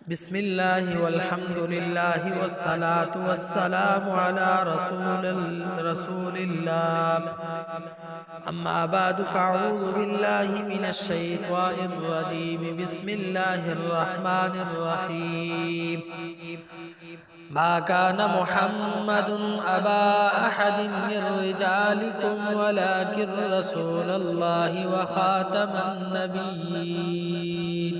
بسم الله والحمد لله والصلاة والسلام على رسول الله. أما بعد فأعوذ بالله من الشيطان الرجيم. بسم الله الرحمن الرحيم. ما كان محمد أبا أحد من رجالكم ولكن رسول الله وخاتم النبيين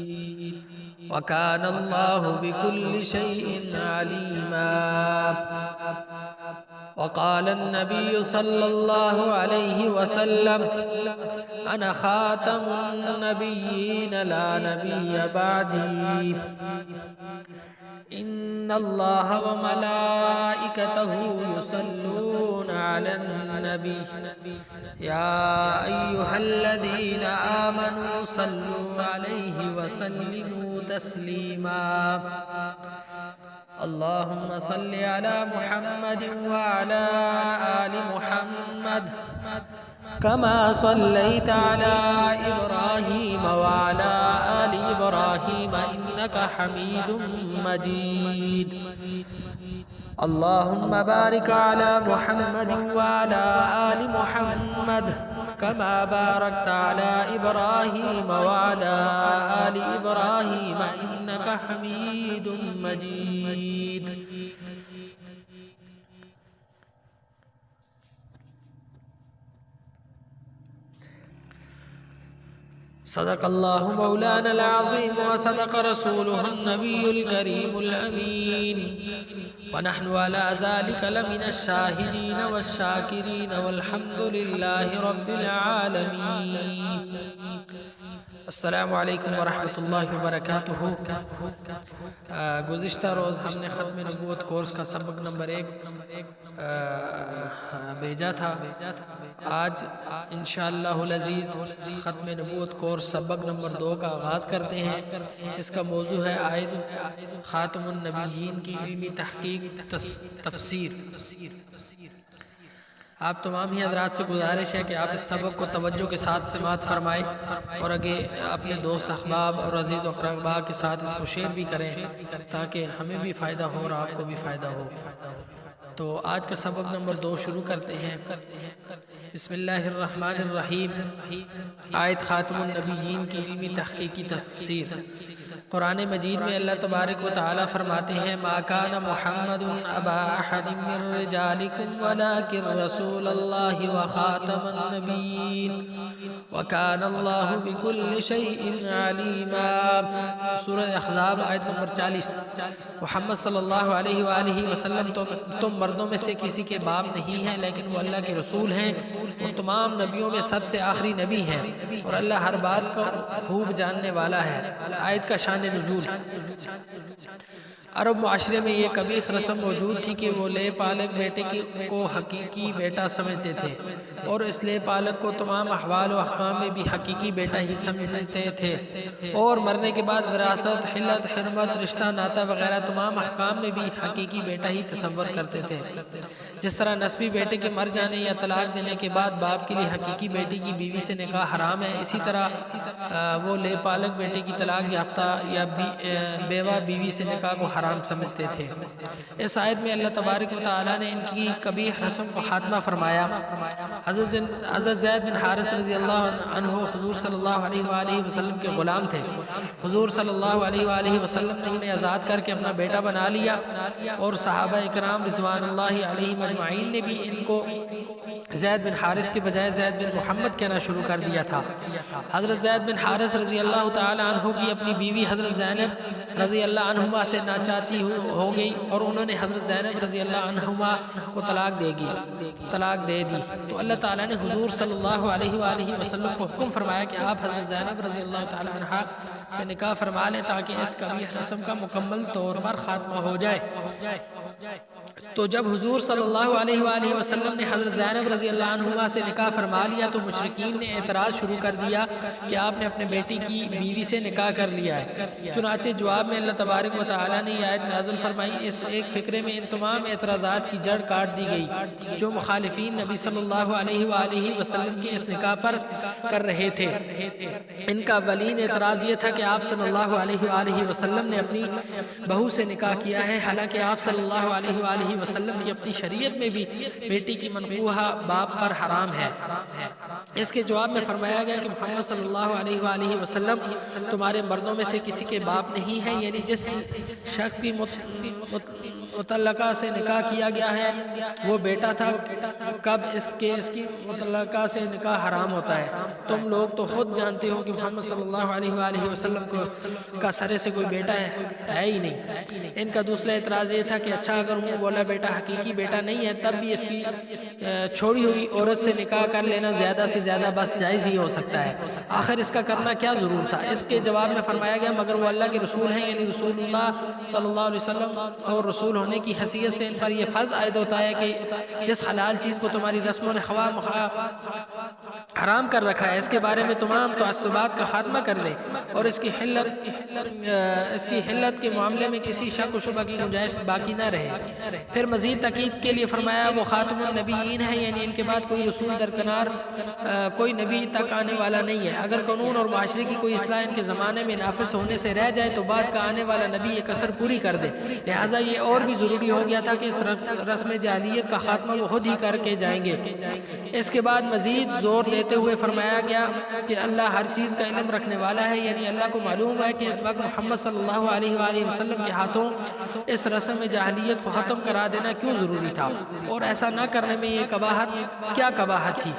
وكان الله بكل شيء عليما. وقال النبي صلى الله عليه وسلم: أنا خاتم النبيين لا نبي بعدي. إن الله وملائكته يصلون على النبي يا أيها الذين آمنوا صلوا عليه وسلموا تسليما. اللهم صل على محمد وعلى آل محمد كما صليت على إبراهيم وعلى آل إبراهيم إنك حميد مجيد. اللهم بارك على محمد وعلى آل محمد كما باركت على إبراهيم وعلى آل إبراهيم إنك حميد مجيد. صدق الله مولانا العظيم وصدق رسوله النبي الكريم الأمين. ونحن على ذلك لمن الشاهدين والشاكرين والحمد لله رب العالمين. السلام علیکم ورحمۃ اللہ وبرکاتہ. گزشتہ روز ہم نے ختم نبوت کورس کا سبق نمبر 1 بھیجا تھا. آج انشاءاللہ العزیز ختم نبوت کورس سبق نمبر 2 کا آغاز کرتے ہیں، جس کا موضوع ہے آیت خاتم النبیین کی علمی تحقیق تفسیر. آپ تمام ہی حضرات سے گزارش ہے کہ آپ اس سبق کو توجہ کے ساتھ سماعت فرمائیں اور آگے اپنے دوست احباب اور عزیز و اقربا کے ساتھ اس کو شیئر بھی کریں تاکہ ہمیں بھی فائدہ ہو اور آپ کو بھی فائدہ ہو. تو آج کا سبق نمبر 2 شروع کرتے ہیں. بسم اللہ الرحمن الرحیم. آیت خاتم النبیین کی علمی تحقیقی تفسیر. قرآن مجید میں اللہ تبارک و تعالی فرماتے ہیں: ما کان محمد ابا احد من رجالکم ولکن رسول اللہ وخاتم النبیین وکان اللہ بکل شیء علیما. سورہ احزاب آیت نمبر 40. محمد صلی اللہ علیہ وآلہ وسلم تم مردوں میں سے کسی کے باپ نہیں ہیں، لیکن وہ اللہ کے رسول ہیں اور تمام نبیوں میں سب سے آخری نبی ہیں اور اللہ ہر بات کو خوب جاننے والا ہے. آیت کا شان نزول. عرب معاشرے میں یہ قبیح رسم موجود تھی کہ وہ لے پالک بیٹے کو حقیقی بیٹا سمجھتے تھے اور اس لے پالک کو تمام احوال و احکام میں بھی حقیقی بیٹا ہی سمجھتے تھے اور مرنے کے بعد وراثت، حلت، حرمت، رشتہ ناتا وغیرہ تمام احکام میں بھی حقیقی بیٹا ہی تصور کرتے تھے. جس طرح نسبی بیٹے کے مر جانے یا طلاق دینے کے بعد باپ کے لیے حقیقی بیٹی کی بیوی سے نکاح حرام ہے، اسی طرح وہ لے پالک بیٹے کی طلاق یافتہ یا بیوہ بیوی سے نکاح کو حرام سمجھتے تھے. اس آیت میں اللہ تبارک و تعالیٰ نے ان کی قبیح رسم کو خاتمہ فرمایا. حضرت زید بن حارث رضی اللہ عنہ حضور صلی اللہ علیہ وآلہ وسلم کے غلام تھے. حضور صلی اللہ علیہ وآلہ وسلم نے انہیں آزاد کر کے اپنا بیٹا بنا لیا اور صحابہ اکرام رضوان اللہ علیہم اجمعین نے بھی ان کو زید بن حارث کے بجائے زید بن محمد کہنا شروع کر دیا تھا. حضرت زید بن حارث رضی اللہ تعالی عنہ کی اپنی بیوی حضرت زینب رضی اللہ عنہما سے ناچاتی ہو گئی اور انہوں نے حضرت زینب رضی اللہ عنہما کو طلاق دے دی. تو اللہ تعالیٰ نے حضور صلی اللہ علیہ وآلہ وسلم کو حکم فرمایا کہ آپ حضرت زینب رضی اللہ تعالی عنہ سے نکاح فرما لیں تاکہ اس قبیح رسم کا مکمل طور پر خاتمہ ہو جائے. تو جب حضور صلی اللہ علیہ وآلہ وسلم نے حضرت زینب رضی اللہ عنہ سے نکاح فرما لیا تو مشرکین نے اعتراض شروع کر دیا کہ آپ نے اپنے بیٹی کی بیوی سے نکاح کر لیا ہے. چنانچہ جواب میں اللہ تبارک و تعالی نے یہ آیت نازل فرمائی، اس ایک فقرے میں ان تمام اعتراضات کی جڑ کاٹ دی گئی جو مخالفین نبی صلی اللہ علیہ وآلہ وسلم کے اس نکاح پر کر رہے تھے۔ ان کا اولین اعتراض یہ تھا کہ آپ صلی اللہ علیہ وآلہ وسلم نے اپنی بہو سے نکاح کیا ہے، حالانکہ آپ صلی اللہ علیہ وآلہ وسلم کی اپنی شریعت میں بھی بیٹی کی منقوحہ باپ پر حرام ہے۔ اس کے جواب میں فرمایا گیا کہ محمد صلی اللہ علیہ وآلہ وسلم تمہارے مردوں میں سے کسی کے باپ نہیں ہے، یعنی جس شخص کی مطلقہ سے نکاح کیا گیا ہے وہ بیٹا تھا، کب اس کی مطلقہ سے نکاح حرام ہوتا ہے؟ تم لوگ تو خود جانتے ہو کہ محمد صلی اللہ علیہ وآلہ وسلم کا سرے سے کوئی بیٹا ہے ہی نہیں۔ ان کا دوسرا اعتراض یہ تھا کہ اچھا اگر وہ بولا بیٹا حقیقی بیٹا نہیں ہے تب بھی اس کی چھوڑی ہوئی عورت سے نکاح کر لینا زیادہ سے زیادہ بس جائز ہی ہو سکتا ہے، آخر اس کا کرنا کیا ضرور تھا؟ اس کے جواب میں فرمایا گیا مگر وہ اللہ کے رسول ہیں، یعنی رسول اللہ صلی اللہ علیہ وسلم اور رسول ہونے کی حیثیت سے ان پر یہ فرض عائد ہوتا ہے کہ جس حلال چیز کو تمہاری رسموں نے حرام کر رکھا ہے اس کے بارے میں تمام تعصبات کا خاتمہ کر دیں اور اس کی حلت کے معاملے میں کسی شک و شبہ کی گنجائش باقی نہ رہے۔ پھر مزید تاکید کے لیے فرمایا وہ خاتم النبیین ہے، یعنی ان کے بعد کوئی رسول درکنار کوئی نبی تک آنے والا نہیں ہے۔ اگر قانون اور معاشرے کی کوئی اصلاح ان کے زمانے میں نافذ ہونے سے رہ جائے تو بعد کا آنے والا نبی یہ کسر پوری کر دے، لہٰذا یہ اور بھی ضروری ہو گیا تھا کہ اس رسم جاہلیت کا خاتمہ وہ خود ہی کر کے جائیں گے۔ اس کے بعد مزید زور دیتے ہوئے فرمایا گیا کہ اللہ ہر چیز کا علم رکھنے والا ہے، یعنی اللہ کو معلوم ہے کہ اس وقت محمد صلی اللہ علیہ وآلہ وسلم کے ہاتھوں اس رسم جاہلیت کو ختم کرا دینا کیوں ضروری تھا، اور ایسا نہ کرنے میں یہ کیا قباحت تھی۔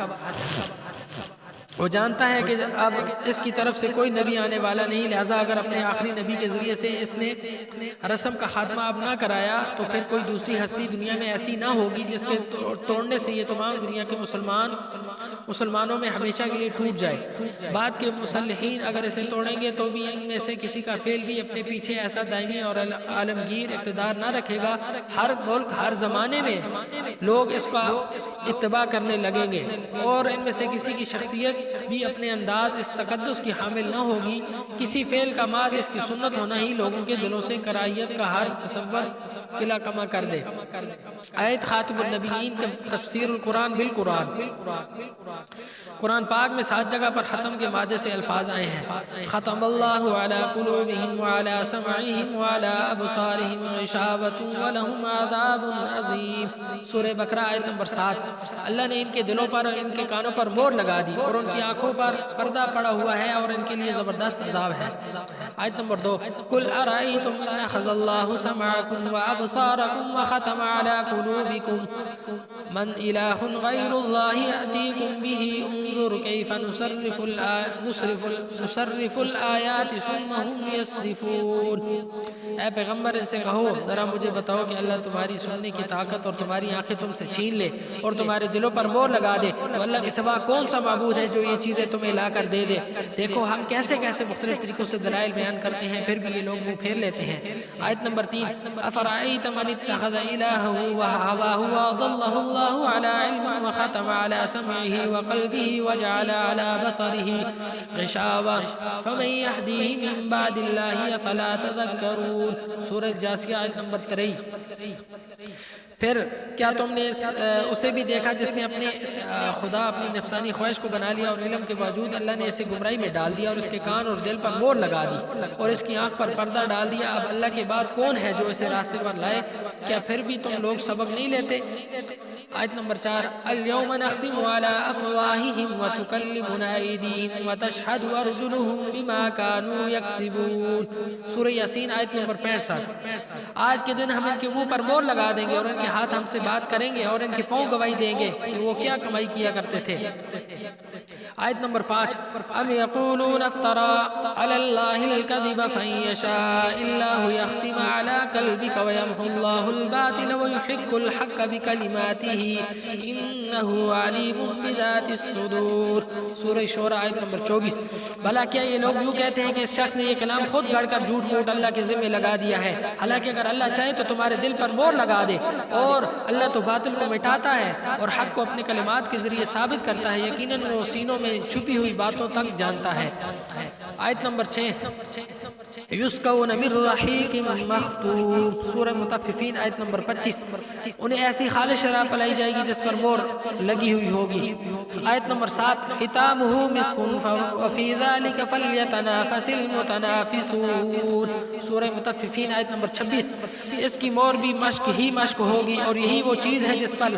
وہ جانتا ہے کہ اب اس کی طرف سے کوئی نبی آنے والا نہیں، لہٰذا اگر اپنے آخری نبی کے ذریعے سے اس نے رسم کا خاتمہ اب نہ کرایا تو پھر کوئی دوسری ہستی دنیا میں ایسی نہ ہوگی جس کے توڑنے سے یہ تمام دنیا کے مسلمانوں میں ہمیشہ کے لیے ٹوٹ جائے۔ بعد کے مسلحین اگر اسے توڑیں گے تو بھی ان میں سے کسی کا فعل بھی اپنے پیچھے ایسا دائمی اور عالمگیر اقتدار نہ رکھے گا، ہر ملک ہر زمانے میں لوگ اس کا اتباع کرنے لگیں گے، اور ان میں سے کسی کی شخصیت بھی اپنے انداز اس تقدس کی حامل نہ ہوگی، کسی فعل کا ماض اس کی سنت ہونا ہی لوگوں کے دلوں سے کراہیت کا ہر تصور قلع کما کر دے۔ آیت خاتم النبیین کا تفسیر القرآن بالقرآن۔ قرآن پاک میں 7 جگہ پر ختم کے مادے سے الفاظ آئے ہیں۔ ختم اللہ علی قلوبہم وعلی سمعہم وعلی ابصارہم غشاوۃ ولہم عذاب عظیم۔ سورہ بقرہ آیت نمبر 7۔ اللہ نے ان کے دلوں پر اور ان کے کانوں پر مہر لگا دی اور ان کی آنکھوں پر پردہ پڑا ہوا ہے اور ان کے لیے زبردست عذاب ہے۔ آیت نمبر 2۔ قل ارأیتم ان اخذ اللہ سمعکم وابصارکم وختم علی قلوبکم من الہ غیر اللہ یأتیکم بہ انظر کیف نصرف الآیات ثم ہم یصدفون۔ اے پیغمبر ان سے کہو ذرا مجھے بتاؤ کہ اللہ تمہاری سننے کی طاقت اور تمہاری آنکھیں تم سے چھین لے اور تمہارے دلوں پر مہر لگا دے تو اللہ کے سوا کون سا معبود ہے جو یہ چیزیں تمہیں لا کر دے دے۔ دیکھو ہم کیسے کیسے مختلف طریقوں سے دلائل بیان کرتے ہیں، پھر بھی یہ لوگ منہ پھیر لیتے ہیں۔ آیت نمبر 3۔ افرأیت من اتخذ الہہ وہواہ وأضلہ اللہ علی علم وختم علی سمعہ وقلبہ وجعل علی بصرہ غشاوہ فمن یہدیہ من بعد اللہ افلا تذکرون۔ سورہ جاسیہ آیت نمبر 23۔ پھر کیا تم نے اسے بھی دیکھا جس نے اپنے خدا اپنی نفسانی خواہش کو بنا لیا اور علم کے باوجود اللہ نے اسے گمراہی میں ڈال دیا اور اس کے کان اور دل پر مہر لگا دی اور اس کی آنکھ پر پردہ ڈال دیا۔ اب اللہ کے بعد کون ہے جو اسے راستے پر لائے؟ کیا پھر بھی تم لوگ سبق نہیں لیتے؟ آیت نمبر 4۔ اليوم نختم على افواہہم وتکلمنا ایدیہم وتشہد ارجلہم بما كانوا یکسبون۔ سورہ یاسین آیت نمبر 65۔ آج کے دن ہم ان کے منہ پر مہر لگا دیں گے اور ان کے ہاتھ ہم سے بات کریں گے اور ان کے پاؤں گواہی دیں گے کہ وہ کیا کمائی کیا کرتے تھے۔ آیت نمبر 5۔ ام یقولون افترى علی اللہ الکذب فإن یشاء اللہ یختم علی قلبک ویمحو اللہ الباطل ویحق الحق بکلماتہ انہ علیم بذات الصدور۔ سورہ شورى آیت نمبر 24۔ بھلا کیا یہ لوگ یوں کہتے ہیں کہ اس شخص نے یہ کلام خود گھڑ کر جھوٹ موٹ اللہ کے ذمہ لگا دیا ہے، حالانکہ اگر اللہ چاہے تو تمہارے دل پر مہر لگا دے، اور اللہ تو باطل کو مٹاتا ہے اور حق کو اپنے کلمات کے ذریعے ثابت کرتا ہے، یقیناً وہ سینوں میں چھپی ہوئی باتوں تک جانتا ہے۔ آیت نمبر 6۔ یسقون من رحیق مختوم، سورہ مطففین آیت نمبر 25۔ انہیں ایسی خالص شراب پلائی جائے گی جس پر مور لگی ہوئی ہوگی۔ آیت نمبر 7، ختامہ مسک وفی ذلک فلیتنافس المتنافسون، سورہ مطففین آیت نمبر 26۔ اس کی مور بھی مشک ہی مشک ہوگی، اور یہی وہ چیز ہے جس پر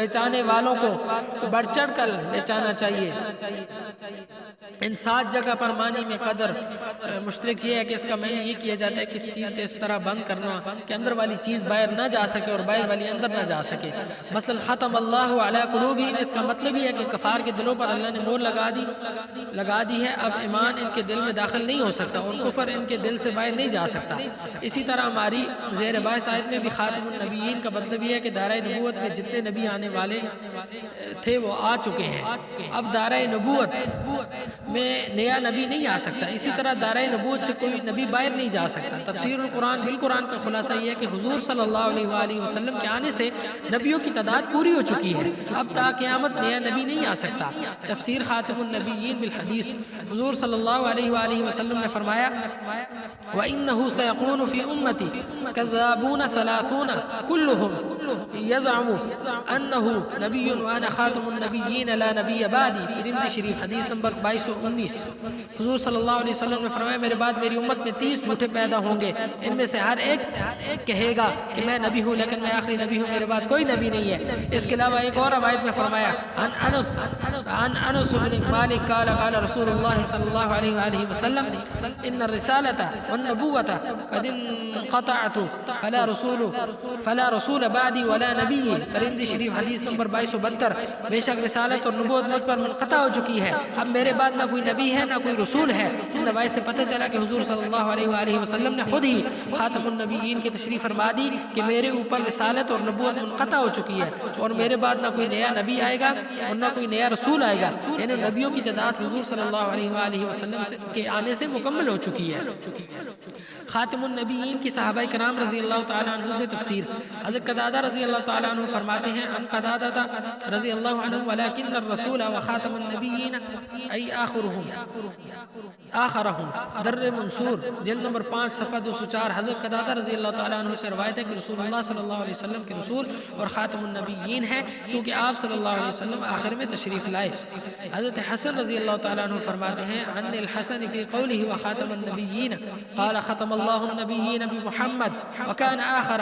لچانے والوں کو بڑھ چڑھ کر لچانا چاہیے۔ ان 7 جگہ پر معنی میں قدر مشترک یہ ہے کہ اس کا معنی یہ کیا جاتا ہے کہ اس چیز کو اس طرح بند کرنا کہ اندر والی چیز باہر نہ جا سکے اور باہر والی اندر نہ جا سکے۔ مثلا ختم اللہ علی قلوبہم، اس کا مطلب یہ ہے کہ کفار کے دلوں پر اللہ نے مہر لگا دی ہے، اب ایمان ان کے دل میں داخل نہیں ہو سکتا اور کفر ان کے دل سے باہر نہیں جا سکتا۔ اسی طرح ہماری زیر بحث آیت میں بھی خاتم النبیین کا مطلب یہ ہے کہ دائرہ نبوت میں جتنے نبی آنے والے تھے وہ آ چکے ہیں، اب دائرہ نبوت میں نیا نبی نہیں آ سکتا۔ اسی طرح دائرہ نبوت سے کوئی نبی باہر نہیں جا سکتا۔ تفسیر القرآن بالقرآن کا خلاصہ یہ ہے کہ حضور صلی اللہ علیہ وآلہ وسلم کے آنے سے نبیوں کی تعداد پوری ہو چکی ہے، اب تا قیامت نیا نبی نہیں آ سکتا۔ تفسیر خاتم النبیین بالحدیث، حضور صلی اللہ علیہ وآلہ وسلم نے فرمایا وَإِنَّهُ سَيَقُونُ فِي أُمَّتِي كَذَّابُونَ 30 كُلُّهُمْ يَزْعُمُ أَنَّهُ نَبِيٌّ وَأَنَا خَاتَمُ النَّبِيِّينَ لَا نَبِيَّ بَعْدِي، ترمذی شریف حدیث نمبر 2219۔ حضور صلی اللہ علیہ وسلم نے فرمایا میرے بعد میری امت میں 30 جھوٹے پیدا ہوں گے، ان میں سے ہر ایک کہے گا کہ میں نبی ہوں لیکن میں آخری نبی ہوں، میرے بعد کوئی نبی نہیں ہے۔ اس کے علاوہ ایک اور روایت میں فرمایا عن انس بن مالک قال قال رسول اللہ صلی اللہ علیہ وآلہ وسلم ان الرسالة والنبوة قد انقطعت فلا رسول بعدی ولا نبی، ترمذی شریف حدیث نمبر 2272۔ بے شک رسالت اور نبوت مجھ پر منقطع ہو چکی ہے، اب میرے بعد نہ کوئی نبی ہے نہ کوئی رسول ہے۔ ان روایت سے پتہ چلا کہ حضور صلی اللہ علیہ وآلہ وسلم نے خود ہی خاتم النبیین کی تشریح فرما دی کہ میرے اوپر رسالت اور نبوت منقطع ہو چکی ہے اور میرے بعد نہ کوئی نیا نبی آئے گا اور نہ کوئی نیا رسول آئے گا، یعنی نبیوں کی تعداد حضور صلی اللہ علیہ وآلہ وسلم کے آنے سے مکمل ہو چکی ہے۔ خاتم النبیین کی صحابہ کرام رضی اللہ تعالیٰ عنہ سے تفسیر، حضرت قتادہ رضی اللہ تعالیٰ عنہ فرماتے ہیں عن قتادہ رضی اللہ عنہ ولكن الرسول وخاتم النبیین ای آخرہم، در منصور جلد نمبر 5 صفحہ 204۔ حضرت قتادہ رضی اللہ تعالیٰ عنہ سے روایت ہے کہ رسول اللہ صلی اللہ علیہ وسلم کے رسول اور خاتم النبیین ہیں کیونکہ آپ صلی اللہ علیہ وسلم آخر میں تشریف لائے۔ حضرت حسن رضی اللہ تعالیٰ عنہ فرماتے ہیں عن الحسن فی قولہ وخاتم النبیین قال ختم اللہ النبیین بمحمد وکان آخر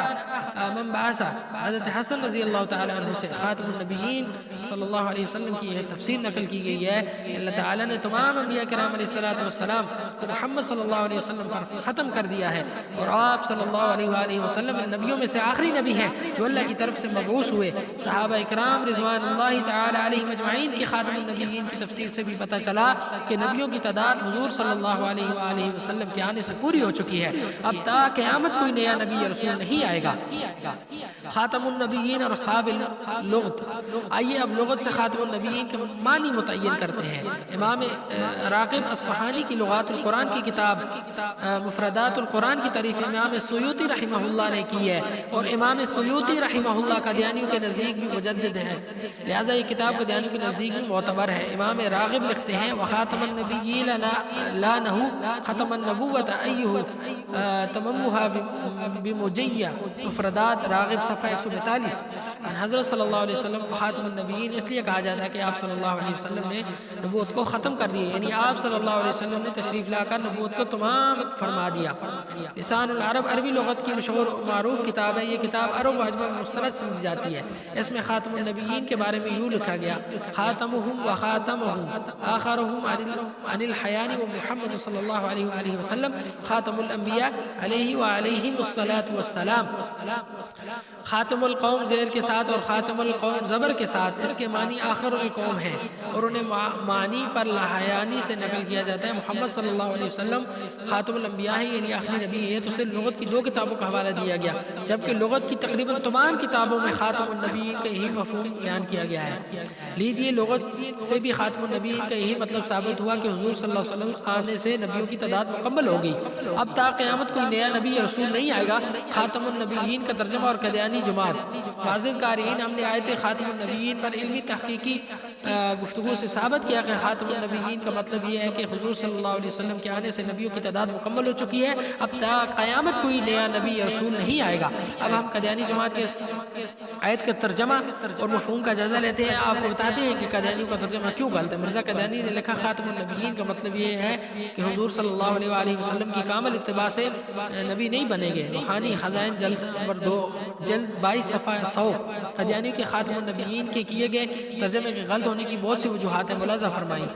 من بعث۔ حضرت حسن رضی اللہ تعالیٰ عنہ سے خاتم النبیین صلی اللہ علیہ وسلم کی ایک تفسیر نقل کی گئی ہے کہ اللہ تعالیٰ نے تمام انبیاء کرام علیہ السلام کو محمد صلی اللہ علیہ وسلم پر ختم کر دیا ہے، اور آپ صلی اللہ علیہ وآلہ وسلم نبیوں میں سے آخری نبی ہیں جو اللہ کی طرف سے مبعوث ہوئے۔ صحابہ اکرام رضوان اللہ تعالی علیہم اجمعین کی خاتم النبیین کی تفسیر سے بھی پتہ چلا کہ نبیوں کی تعداد حضور صلی اللہ علیہ وآلہ وسلم کے آنے سے پوری ہو چکی ہے، اب تا قیامت کوئی نیا نبی یا رسول نہیں آئے گا۔ خاتم النبیین اور اصحاب لغت، آئیے اب لغت سے خاتم النبیین کے معنی متعین کرتے ہیں۔ امام راغب اصفہانی کی لغات القرآن کی کتاب مفردات القرآن کی تعریف امام سیوطی رحمہ اللہ نے کی ہے، اور امام سیوطی رحمہ اللہ قادیانیوں کے نزدیک بھی مجدد ہے، لہٰذا یہ کتاب قادیانیوں کے نزدیک بھی معتبر ہے۔ امام راغب لکھتے ہیں وخاتم النبیین لا نہو ختم النبوت ایہو تممہا بمجیہ، مفردات راغب صفحہ 142۔ حضرت صلی اللہ علیہ وسلم کو خاتم النبیین اس لیے کہا جاتا ہے کہ آپ صلی اللہ علیہ وسلم نے نبوت کو ختم کر دیا، یعنی آپ صلی اللہ علیہ وسلم نے تشریف لا کر نبوت کو تمام فرما دیا۔ لسان العرب عربی لغت کی مشہور معروف کتاب ہے، یہ کتاب عرب و عجم میں مستند سمجھی جاتی ہے۔ اس میں خاتم النبیین کے بارے میں یوں لکھا گیا خاتمہم و خاتمہم آخرہم عن الحیان و محمد صلی اللہ علیہ وآلہ وسلم خاتم الانبیاء علیہ وعلیہم الصلاة والسلام۔ خاتم القوم زیر کے ساتھ اور خاتم القوم زبر کے ساتھ، اس کے معنی آخر القوم ہیں، اور انہیں معنی پر لحیانی سے نقل کیا جاتا ہے۔ محمد صلی اللہ علیہ وسلم خاتم الانبیاء ہے، یعنی آخری نبی ہے، تو صرف لغت کی 2 کتابوں کا حوالہ دیا گیا، جبکہ لغت کی تقریباً تمام کتابوں میں خاتم النبیین کا یہی مفہوم بیان کیا گیا ہے۔ لیجئے لغت سے بھی خاتم النبیین کا یہی مطلب ثابت ہوا کہ حضور صلی اللہ علیہ وسلم آنے سے نبیوں کی تعداد مکمل ہوگی، اب تا قیامت کوئی نیا نبی یا رسول نہیں آئے گا۔ خاتم النبیین کا ترجمہ اور قادیانی جماعت۔ معزز قارئین، ہم نے آیت خاتم النبیین پر علمی تحقیقی گفتگو سے ثابت کیا کہ خاتم النبیین کا مطلب یہ ہے کہ حضور صلی اللہ علیہ وسلم کے آنے سے نبیوں کی تعداد مکمل ہو چکی ہے، اب تا قیامت کوئی نیا نبی یا رسول نہیں آئے گا۔ اب ہم قادیانی جماعت کے آیت کا ترجمہ اور مفہوم کا جائزہ لیتے ہیں۔ آپ کو بتاتے ہیں کہ قادیانیوں کا ترجمہ کیوں غلط ہے۔ مرزا قادیانی نے لکھا خاتم النبیین کا مطلب یہ ہے کہ حضور صلی اللہ علیہ وآلہ وسلم کی کامل اتباع سے نبی نہیں بنیں گے۔ روحانی خزائن جلد نمبر 2 جلد 22 صفحہ 100۔ قادیانیوں کے خاتم النبیین کے کیے گئے ترجمے کے غلط ہونے کی بہت سی وجوہات ہیں، ملاحظہ فرمائیں۔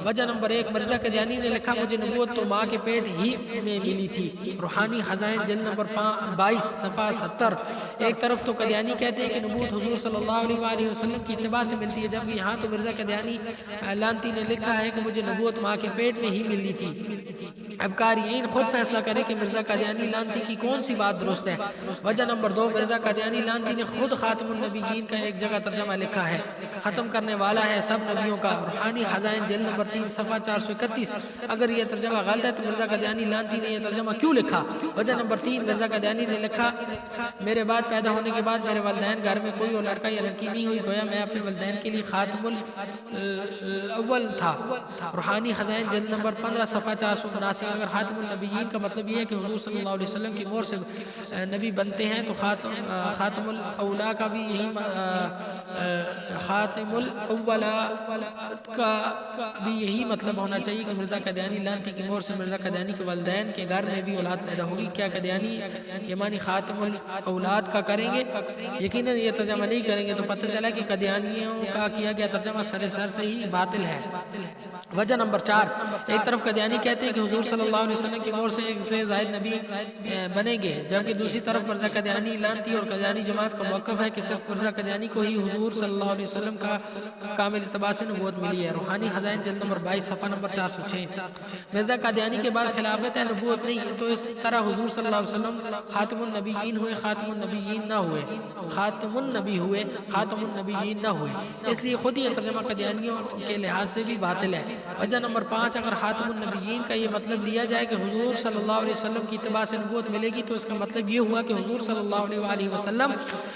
وجہ نمبر 1، مرزا قادیانی نے لکھا مجھے نبوت تو ماں کے پیٹ ہی میں ملی تھی۔ روحانی خزائن جلد نمبر 22 صفحہ 70۔ ایک طرف تو قادیانی کہتے ہیں کہ نبوت حضور صلی اللہ علیہ وآلہ وسلم کی اتباع سے ملتی ہے، جبکہ یہاں تو مرزا قادیانی لانتی نے لکھا ہے کہ مجھے نبوت ماں کے پیٹ میں ہی ملی تھی۔ اب قاریئین خود فیصلہ کریں کہ مرزا قادیانی لانتی کی کون سی بات درست ہے۔ وجہ نمبر 2، مرزا قادیانی لانتی نے خود خاتم النبیین کا ایک جگہ ترجمہ لکھا ہے، ختم کرنے والا ہے سب نبیوں کا۔ روحانی خزائن جلد نمبر 3 صفحہ 431۔ اگر یہ ترجمہ غلط ہے تو مرزا قادیانی لانتی نے یہ ترجمہ کیوں لکھا؟ وجہ نمبر 3، مرزا قادیانی نے لکھا میرے بعد پیدا ہونے کے بعد میرے والدین گھر میں کوئی اور لڑکا یا لڑکی نہیں ہوئی، گویا میں اپنے والدین کے لیے خاتم الاول تھا۔ روحانی خزائن جلد نمبر 15 صفحہ 479۔ اگر خاتم النبیین کا مطلب یہ ہے کہ حضور صلی اللہ علیہ وسلم کی مور سے نبی بنتے ہیں تو خاتم الاولا کا بھی یہی خاتم الاولا کا بھی یہی مطلب ہونا چاہیے کہ مرزا قادیانی لانتی کی مور سے مرزا قادیانی کے والدین کے گھر میں بھی اولاد پیدا ہوگی۔ کیا قادیانی یہ معنی خاتم الاولاد کا کریں گے؟ یقیناً یہ ترجمہ نہیں کریں گے، تو پتہ چلا کہ قادیانیوں کا کیا گیا ترجمہ سر سے ہی باطل ہے۔ وجہ نمبر 4، ایک طرف قادیانی کہتے ہیں کہ حضور صلی اللہ علیہ وسلم کی مور سے ایک سے زائد نبی بنیں گے، جبکہ دوسری طرف مرزا قادیانی لانتی اور قادیانی جماعت کا موقف ہے کہ صرف مرزا قادیانی کو ہی حضور صلی اللہ علیہ وسلم کا کامل اتباع سے نبوت ملی ہے۔ روحانی خزائن جلد نمبر 22 صفحہ نمبر 406۔ مرزا قادیانی کے بعد خلافت ہے، نبوت نہیں، تو اس طرح حضور صلی اللہ علیہ وسلم خاتم النبیین ہوئے، خاتم النبیین نہ ہوئے، خاتم النبی ہوئے، خاتم النبیین نہ ہوئے، اس لیے خود یہ ترجمہ قادیانیوں کے لحاظ سے بھی باطل ہے۔ وجہ نمبر 5، اگر خاتم النبیین کا یہ مطلب لیا جائے کہ حضور صلی اللہ علیہ وسلم کی اتباع سے نبوت ملے گی، تو اس کا مطلب یہ ہوا کہ حضور صلی اللہ علیہ وآلہ وسلم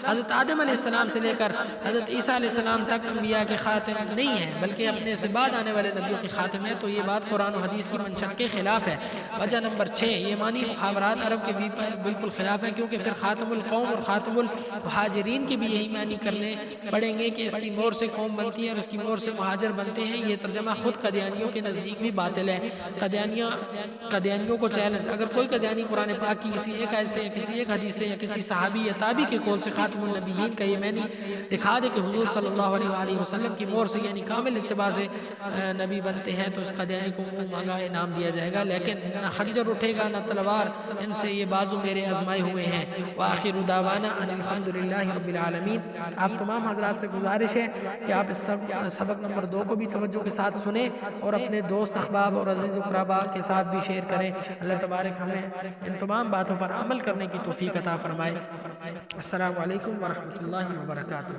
حضرت آدم علیہ السلام سے لے کر حضرت عیسیٰ علیہ السلام تک انبیاء کے خاتم نہیں ہیں، بلکہ اپنے سے بعد آنے والے نبیوں کے خاتم ہیں، تو یہ بات قرآن و حدیث کی منشا کے خلاف ہے۔ وجہ نمبر 6، یہ معنی محاورات عرب کے بھی بالکل خلاف ہے، کیونکہ پھر خاتم القوم اور خاتم المہاجرین کے بھی یہی معنی کرنے پڑیں گے کہ اس کی مور سے قوم بنتی ہے اور اس کی مور سے مہاجر بنتے ہیں۔ یہ ترجمہ خود قادیانیوں کے نزدیک بھی باطل ہے۔ قادیانیوں کو چیلنج، اگر کوئی قادیانی قرآن پاک کی کسی ایک آیت سے یا کسی ایک حدیث سے یا کسی صحابی یا تابعی کے قول سے خاتم النبیین کا یہ معنی دکھا دے کہ حضور صلی اللہ علیہ وآلہ وسلم کی مور سے یعنی کامل اتباع سے نبی بنتے ہیں، تو اس قادیانی کو مانگا انعام دیا جائے گا، لیکن نہ خنجر اٹھے گا نہ تلوار، ان سے یہ بازو میرے آزمائے ہوئے ہیں۔ وآخر دعوانا ان الحمدللہ رب العالمین۔ آپ تمام حضرات سے گزارش ہے کہ آپ اس سبق نمبر 2 کو بھی توجہ کے ساتھ سنیں اور اپنے دوست احباب اور عزیز و اقربا کے ساتھ بھی شیئر کریں۔ اللہ تبارک ہمیں ان تمام باتوں پر عمل کرنے کی توفیق عطا فرمائے۔ السلام علیکم ورحمۃ اللہ وبرکاتہ۔